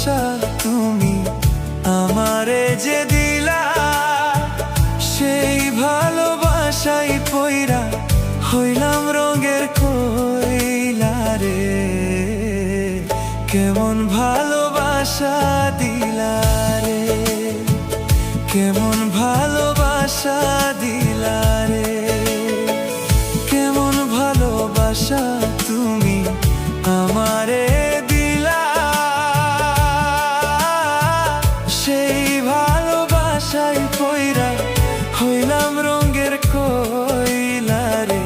ভালোবাসা তুমি আমারে যে দিলা, সেই ভালোবাসাই পইরা হইলাম রঙের কইলা রে। কেমন ভালোবাসা দিলা রে, কেমন ভালোবাসা দিলা রে, কেমন ভালোবাসা তুমি আমারে দিলা, সেই ভালোবাসাই পইরা হইলাম রঙের কইলা রে।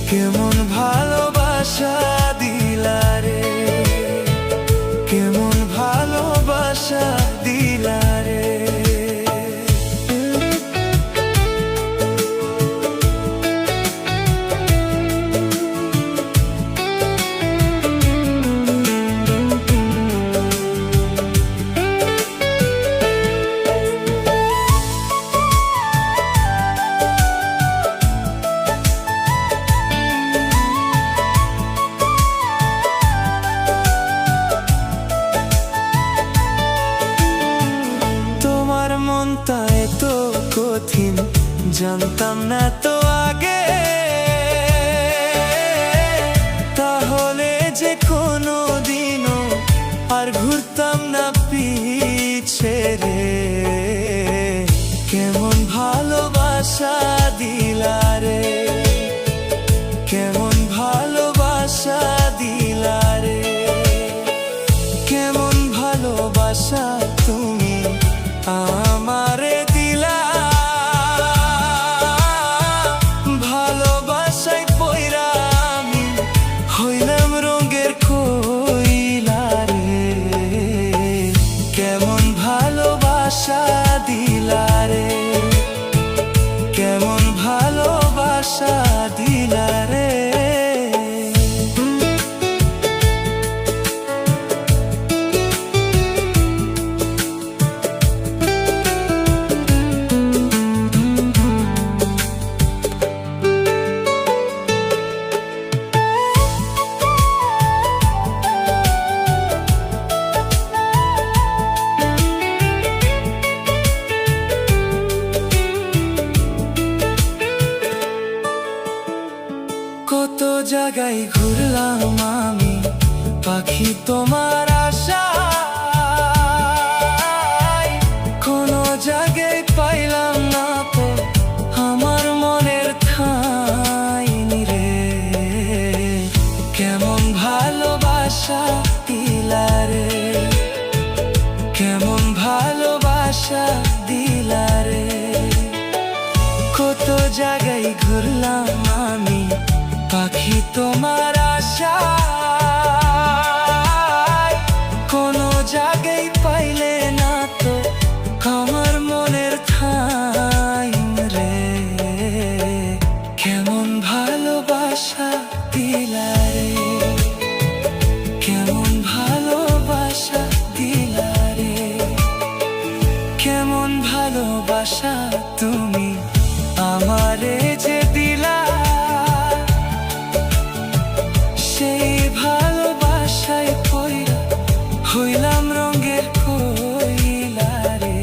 কেমন ভালোবাসা দিলা রে, কেমন ভালোবাসা দিলা রে। মনটা এত কঠিন জানতাম না তো আগে, তাহলে যে কোনো দিনও আর ঘুরতাম না পিছে রে। কেমন ভালোবাসা দিলা রে, কেমন ভালোবাসা দিলা রে, কেমন ভালোবাসা তুমি আমারে দিলা, ভালোবাসাই পইরা আমি হইলাম রঙের কইলা রে। কেমন ভালোবাসা দিলা রে, কেমন ভালোবাসা দিলা রে। কত জায়গায় ঘুরলাম আমি পাখি তোমার আশায়, কোনো জায়গায় পাইলাম না তো আমার মনের ঠাঁই রে। কেমন ভালোবাসা দিলা রে, কেমন ভালোবাসা দিলা রে। কত জায়গায় ঘুরলাম আমি পাখি তোমার আশায়, কোনো জায়গায় পাইলে না তো আমার মনের ঠাঁই রে। কেমন ভালোবাসা দিলা রে, কেমন ভালোবাসা দিলা রে, কেমন ভালোবাসা তুমি আমারে যে দিলা, সেই ভালোবাসায় পইরা হইলাম রঙের কইলা রে।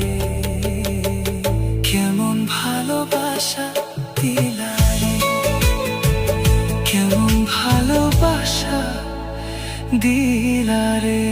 কেমন ভালোবাসা দিলা রে, কেমন ভালোবাসা দিলা রে।